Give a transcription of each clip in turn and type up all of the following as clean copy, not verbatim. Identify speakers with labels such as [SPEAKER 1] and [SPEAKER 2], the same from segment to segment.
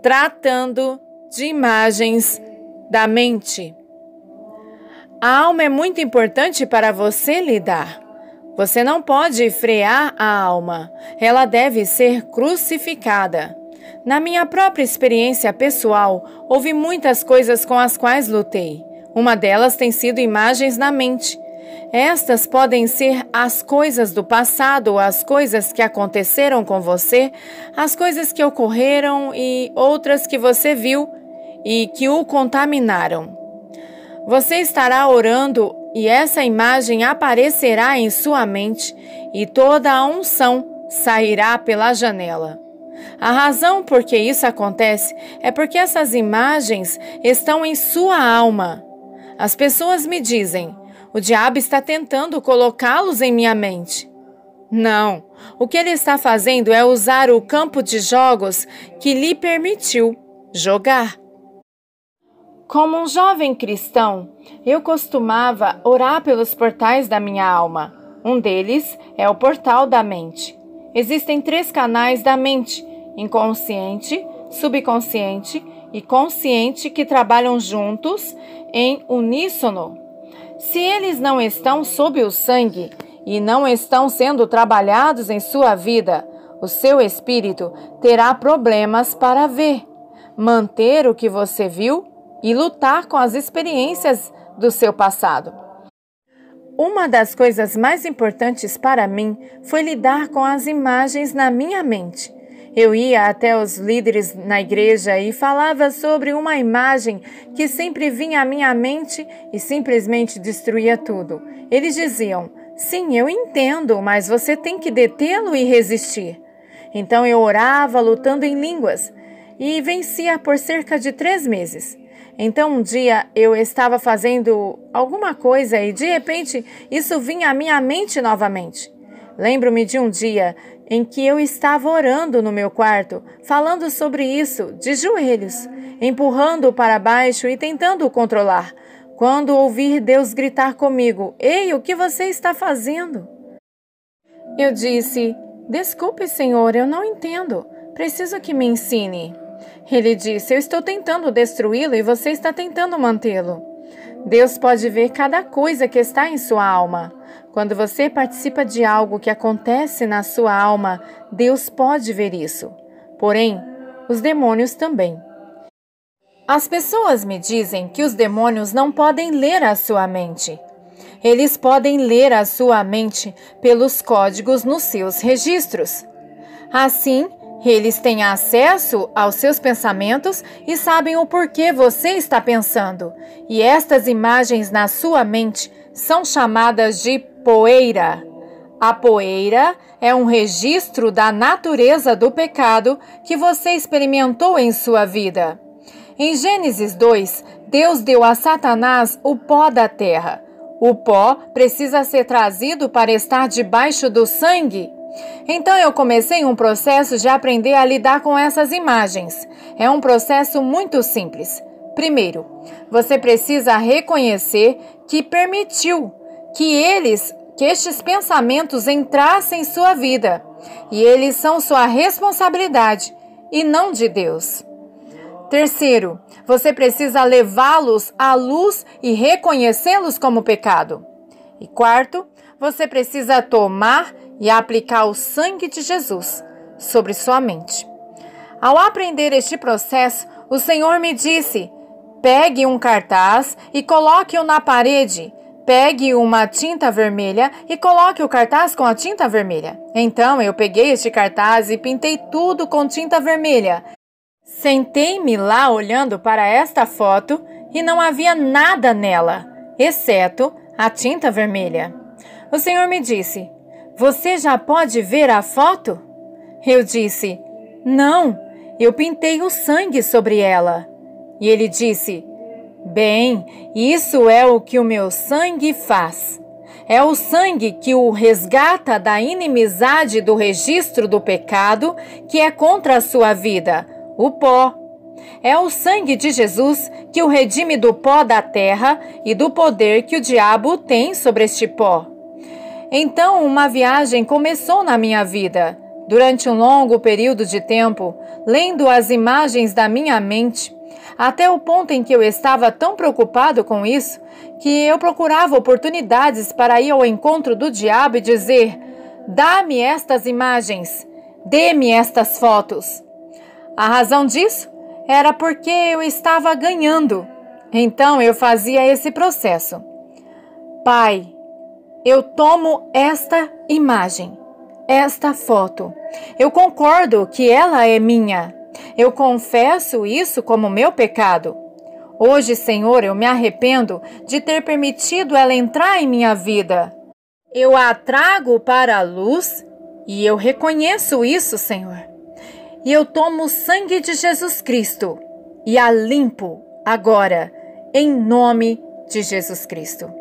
[SPEAKER 1] tratando de imagens da mente. A alma é muito importante para você lidar. Você não pode frear a alma. Ela deve ser crucificada. Na minha própria experiência pessoal, houve muitas coisas com as quais lutei. Uma delas tem sido imagens na mente. Estas podem ser as coisas do passado, as coisas que aconteceram com você, as coisas que ocorreram e outras que você viu e que o contaminaram. Você estará orando e essa imagem aparecerá em sua mente e toda a unção sairá pela janela. A razão por que isso acontece é porque essas imagens estão em sua alma. As pessoas me dizem: o diabo está tentando colocá-los em minha mente. Não, o que ele está fazendo é usar o campo de jogos que lhe permitiu jogar. Como um jovem cristão, eu costumava orar pelos portais da minha alma. Um deles é o portal da mente. Existem 3 canais da mente: inconsciente, subconsciente e consciente, que trabalham juntos em uníssono. Se eles não estão sob o sangue e não estão sendo trabalhados em sua vida, o seu espírito terá problemas para ver, manter o que você viu e lutar com as experiências do seu passado. Uma das coisas mais importantes para mim foi lidar com as imagens na minha mente. Eu ia até os líderes na igreja e falava sobre uma imagem que sempre vinha à minha mente e simplesmente destruía tudo. Eles diziam: sim, eu entendo, mas você tem que detê-lo e resistir. Então eu orava lutando em línguas e vencia por cerca de 3 meses. Então um dia eu estava fazendo alguma coisa e de repente isso vinha à minha mente novamente. Lembro-me de um dia em que eu estava orando no meu quarto, falando sobre isso, de joelhos, empurrando-o para baixo e tentando o controlar, quando ouvi Deus gritar comigo: ei, o que você está fazendo? Eu disse: desculpe, Senhor, eu não entendo, preciso que me ensine. Ele disse: eu estou tentando destruí-lo e você está tentando mantê-lo. Deus pode ver cada coisa que está em sua alma. Quando você participa de algo que acontece na sua alma, Deus pode ver isso. Porém, os demônios também. As pessoas me dizem que os demônios não podem ler a sua mente. Eles podem ler a sua mente pelos códigos nos seus registros. Assim, eles têm acesso aos seus pensamentos e sabem o porquê você está pensando. E estas imagens na sua mente são chamadas de poeira. A poeira é um registro da natureza do pecado que você experimentou em sua vida. Em Gênesis 2, Deus deu a Satanás o pó da terra. O pó precisa ser trazido para estar debaixo do sangue. Então eu comecei um processo de aprender a lidar com essas imagens. É um processo muito simples. Primeiro, você precisa reconhecer que permitiu que estes pensamentos entrassem em sua vida. E eles são sua responsabilidade e não de Deus. Terceiro, você precisa levá-los à luz e reconhecê-los como pecado. E quarto, você precisa tomar e aplicar o sangue de Jesus sobre sua mente. Ao aprender este processo, o Senhor me disse: pegue um cartaz e coloque-o na parede. Pegue uma tinta vermelha e coloque o cartaz com a tinta vermelha. Então eu peguei este cartaz e pintei tudo com tinta vermelha. Sentei-me lá olhando para esta foto e não havia nada nela, exceto a tinta vermelha. O Senhor me disse: você já pode ver a foto? Eu disse: não, eu pintei o sangue sobre ela. E ele disse: bem, isso é o que o meu sangue faz. É o sangue que o resgata da inimizade do registro do pecado que é contra a sua vida, o pó. É o sangue de Jesus que o redime do pó da terra e do poder que o diabo tem sobre este pó. Então uma viagem começou na minha vida. durante um longo período de tempo, lendo as imagens da minha mente, até o ponto em que eu estava tão preocupado com isso, que eu procurava oportunidades para ir ao encontro do diabo e dizer: dá-me estas imagens, dê-me estas fotos. A razão disso era porque eu estava ganhando. Então eu fazia esse processo. Pai, eu tomo esta imagem, esta foto. Eu concordo que ela é minha. Eu confesso isso como meu pecado. Hoje, Senhor, eu me arrependo de ter permitido ela entrar em minha vida. Eu a trago para a luz e eu reconheço isso, Senhor. E eu tomo o sangue de Jesus Cristo e a limpo agora, em nome de Jesus Cristo.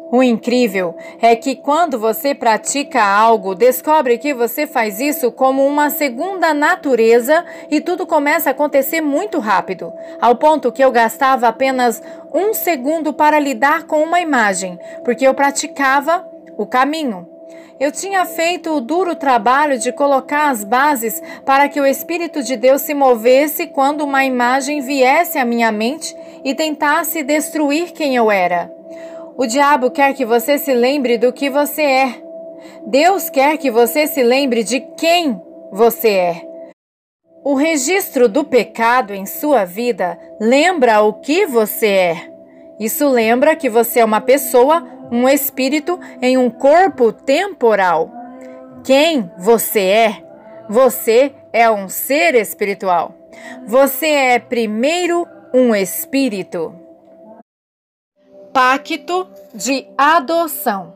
[SPEAKER 1] O incrível é que quando você pratica algo, descobre que você faz isso como uma segunda natureza e tudo começa a acontecer muito rápido, ao ponto que eu gastava apenas 1 segundo para lidar com uma imagem, porque eu praticava o caminho. Eu tinha feito o duro trabalho de colocar as bases para que o Espírito de Deus se movesse quando uma imagem viesse à minha mente e tentasse destruir quem eu era. O diabo quer que você se lembre do que você é. Deus quer que você se lembre de quem você é. O registro do pecado em sua vida lembra o que você é. Isso lembra que você é uma pessoa, um espírito em um corpo temporal. Quem você é? Você é um ser espiritual. Você é primeiro um espírito. Pacto de adoção.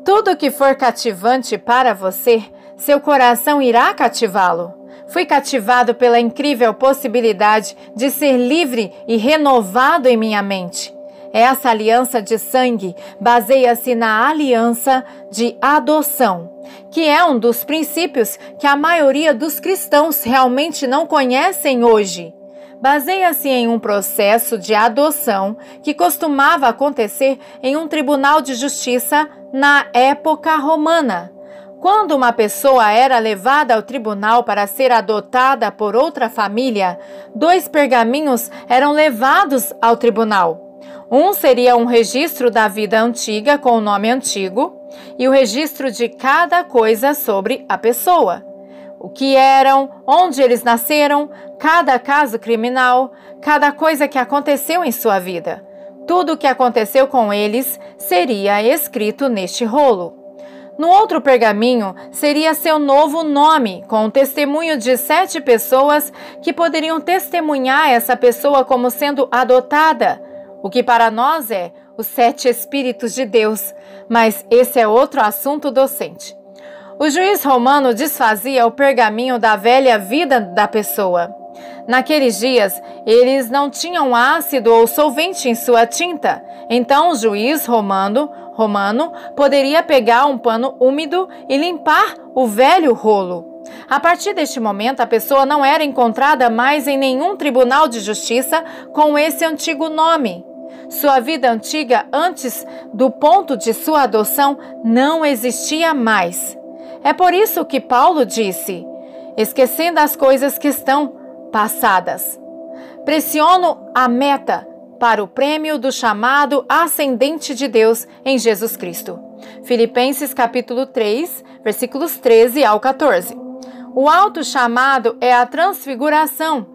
[SPEAKER 1] Tudo que for cativante para você, seu coração irá cativá-lo. Fui cativado pela incrível possibilidade de ser livre e renovado em minha mente. Essa aliança de sangue baseia-se na aliança de adoção, que é um dos princípios que a maioria dos cristãos realmente não conhecem hoje. Baseia-se em um processo de adoção que costumava acontecer em um tribunal de justiça na época romana. Quando uma pessoa era levada ao tribunal para ser adotada por outra família, 2 pergaminhos eram levados ao tribunal. Um seria um registro da vida antiga com o nome antigo e o registro de cada coisa sobre a pessoa. O que eram, onde eles nasceram, cada caso criminal, cada coisa que aconteceu em sua vida. Tudo o que aconteceu com eles seria escrito neste rolo. No outro pergaminho seria seu novo nome, com o testemunho de 7 pessoas que poderiam testemunhar essa pessoa como sendo adotada, o que para nós é os 7 Espíritos de Deus, mas esse é outro assunto docente. O juiz romano desfazia o pergaminho da velha vida da pessoa. Naqueles dias, eles não tinham ácido ou solvente em sua tinta. Então, o juiz romano poderia pegar um pano úmido e limpar o velho rolo. A partir deste momento, a pessoa não era encontrada mais em nenhum tribunal de justiça com esse antigo nome. Sua vida antiga, antes do ponto de sua adoção, não existia mais. É por isso que Paulo disse: esquecendo as coisas que estão passadas, pressiono a meta para o prêmio do chamado ascendente de Deus em Jesus Cristo. Filipenses capítulo 3, versículos 13 ao 14. O alto chamado é a transfiguração.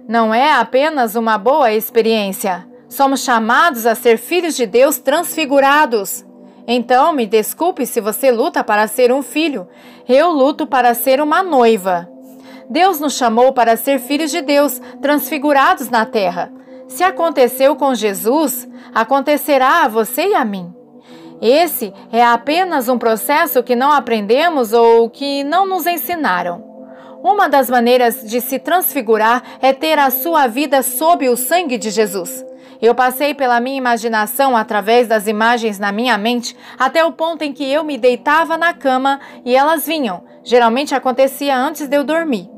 [SPEAKER 1] Não é apenas uma boa experiência. Somos chamados a ser filhos de Deus transfigurados. Então, me desculpe se você luta para ser um filho. Eu luto para ser uma noiva. Deus nos chamou para ser filhos de Deus, transfigurados na terra. Se aconteceu com Jesus, acontecerá a você e a mim. Esse é apenas um processo que não aprendemos ou que não nos ensinaram. Uma das maneiras de se transfigurar é ter a sua vida sob o sangue de Jesus. Eu passei pela minha imaginação através das imagens na minha mente até o ponto em que eu me deitava na cama e elas vinham. Geralmente acontecia antes de eu dormir.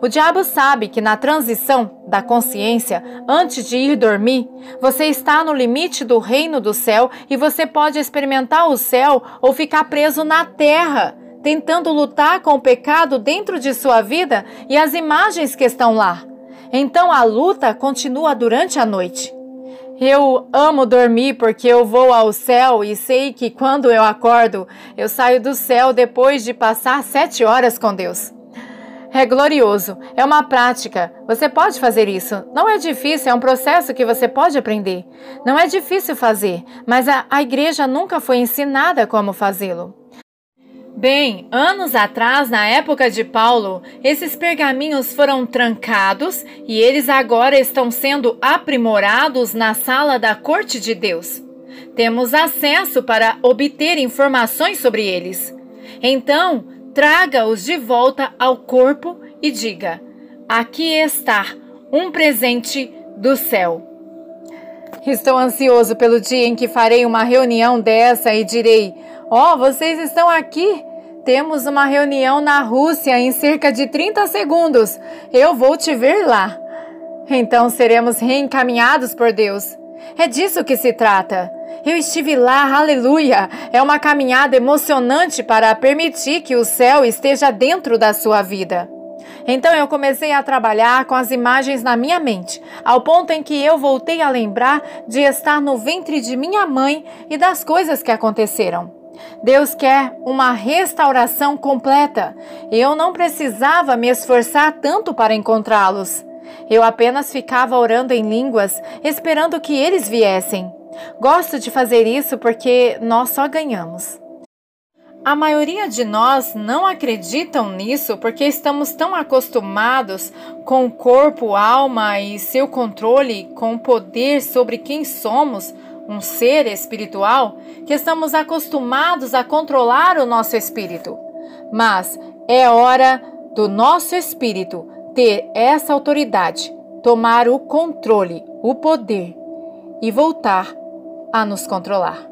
[SPEAKER 1] O diabo sabe que na transição da consciência, antes de ir dormir, você está no limite do reino do céu e você pode experimentar o céu ou ficar preso na terra, tentando lutar com o pecado dentro de sua vida e as imagens que estão lá. Então a luta continua durante a noite. Eu amo dormir porque eu vou ao céu e sei que quando eu acordo, eu saio do céu depois de passar 7 horas com Deus. É glorioso, é uma prática. Você pode fazer isso. Não é difícil, é um processo que você pode aprender. Não é difícil fazer, mas a igreja nunca foi ensinada como fazê-lo. Bem, anos atrás, na época de Paulo, esses pergaminhos foram trancados e eles agora estão sendo aprimorados na sala da corte de Deus. Temos acesso para obter informações sobre eles. Então, traga-os de volta ao corpo e diga: aqui está um presente do céu. Estou ansioso pelo dia em que farei uma reunião dessa e direi: vocês estão aqui? Temos uma reunião na Rússia em cerca de 30 segundos. Eu vou te ver lá. Então seremos reencaminhados por Deus. É disso que se trata. Eu estive lá, aleluia! É uma caminhada emocionante para permitir que o céu esteja dentro da sua vida. Então eu comecei a trabalhar com as imagens na minha mente, ao ponto em que eu voltei a lembrar de estar no ventre de minha mãe e das coisas que aconteceram. Deus quer uma restauração completa. Eu não precisava me esforçar tanto para encontrá-los. Eu apenas ficava orando em línguas, esperando que eles viessem. Gosto de fazer isso porque nós só ganhamos. A maioria de nós não acreditam nisso porque estamos tão acostumados com o corpo, alma e seu controle, com o poder sobre quem somos, um ser espiritual, que estamos acostumados a controlar o nosso espírito. Mas é hora do nosso espírito ter essa autoridade, tomar o controle, o poder e voltar a nos controlar.